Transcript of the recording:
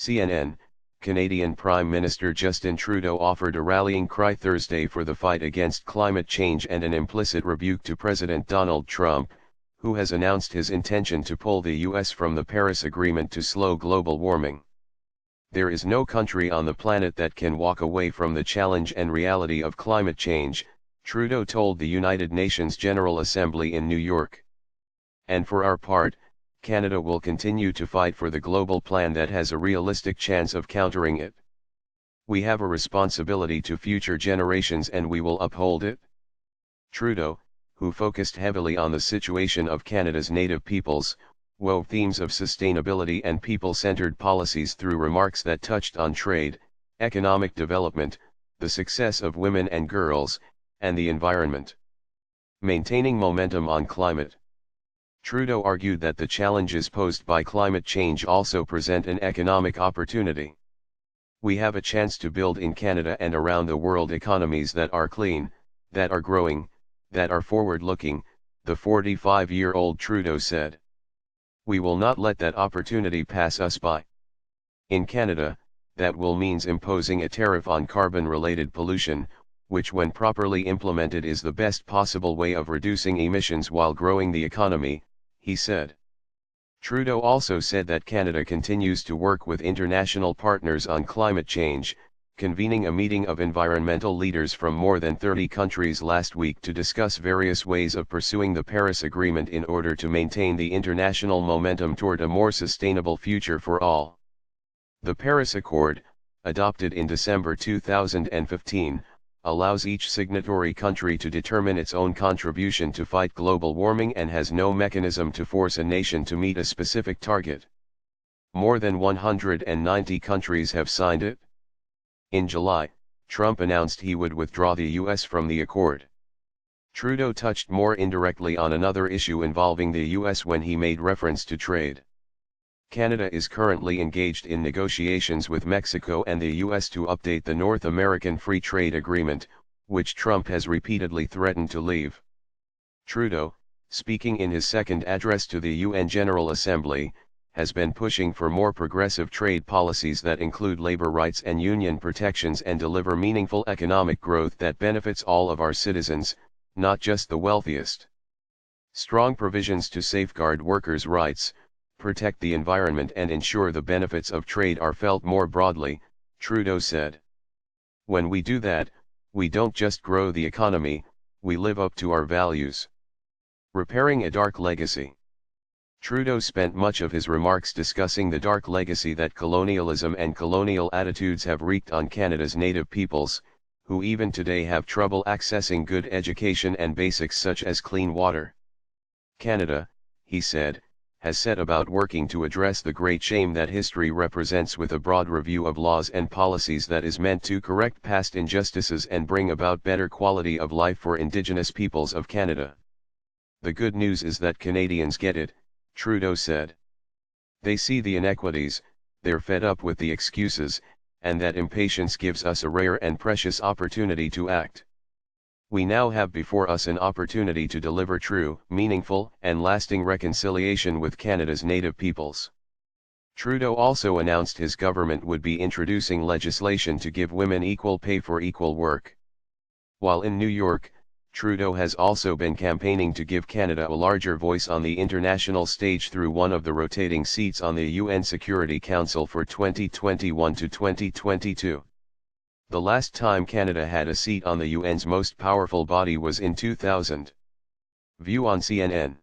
CNN, Canadian Prime Minister Justin Trudeau offered a rallying cry Thursday for the fight against climate change and an implicit rebuke to President Donald Trump, who has announced his intention to pull the U.S. from the Paris Agreement to slow global warming. There is no country on the planet that can walk away from the challenge and reality of climate change, Trudeau told the United Nations General Assembly in New York. And for our part, Canada will continue to fight for the global plan that has a realistic chance of countering it. We have a responsibility to future generations and we will uphold it. Trudeau, who focused heavily on the situation of Canada's native peoples, wove themes of sustainability and people-centered policies through remarks that touched on trade, economic development, the success of women and girls, and the environment. Maintaining momentum on climate. Trudeau argued that the challenges posed by climate change also present an economic opportunity. We have a chance to build in Canada and around the world economies that are clean, that are growing, that are forward-looking, the 45-year-old Trudeau said. We will not let that opportunity pass us by. In Canada, that will means imposing a tariff on carbon-related pollution, which when properly implemented is the best possible way of reducing emissions while growing the economy, he said. Trudeau also said that Canada continues to work with international partners on climate change, convening a meeting of environmental leaders from more than 30 countries last week to discuss various ways of pursuing the Paris Agreement in order to maintain the international momentum toward a more sustainable future for all. The Paris Accord, adopted in December 2015, allows each signatory country to determine its own contribution to fight global warming and has no mechanism to force a nation to meet a specific target. More than 190 countries have signed it. In July, Trump announced he would withdraw the U.S. from the accord. Trudeau touched more indirectly on another issue involving the U.S. when he made reference to trade. Canada is currently engaged in negotiations with Mexico and the U.S. to update the North American Free Trade Agreement, which Trump has repeatedly threatened to leave. Trudeau, speaking in his second address to the UN General Assembly, has been pushing for more progressive trade policies that include labor rights and union protections and deliver meaningful economic growth that benefits all of our citizens, not just the wealthiest. Strong provisions to safeguard workers' rights, protect the environment and ensure the benefits of trade are felt more broadly, Trudeau said. When we do that, we don't just grow the economy, we live up to our values. Repairing a dark legacy. Trudeau spent much of his remarks discussing the dark legacy that colonialism and colonial attitudes have wreaked on Canada's native peoples, who even today have trouble accessing good education and basics such as clean water. Canada, he said, has set about working to address the great shame that history represents with a broad review of laws and policies that is meant to correct past injustices and bring about better quality of life for Indigenous peoples of Canada. The good news is that Canadians get it, Trudeau said. They see the inequities, they're fed up with the excuses, and that impatience gives us a rare and precious opportunity to act. We now have before us an opportunity to deliver true, meaningful, and lasting reconciliation with Canada's native peoples. Trudeau also announced his government would be introducing legislation to give women equal pay for equal work. While in New York, Trudeau has also been campaigning to give Canada a larger voice on the international stage through one of the rotating seats on the UN Security Council for 2021 to 2022. The last time Canada had a seat on the UN's most powerful body was in 2000. View on CNN.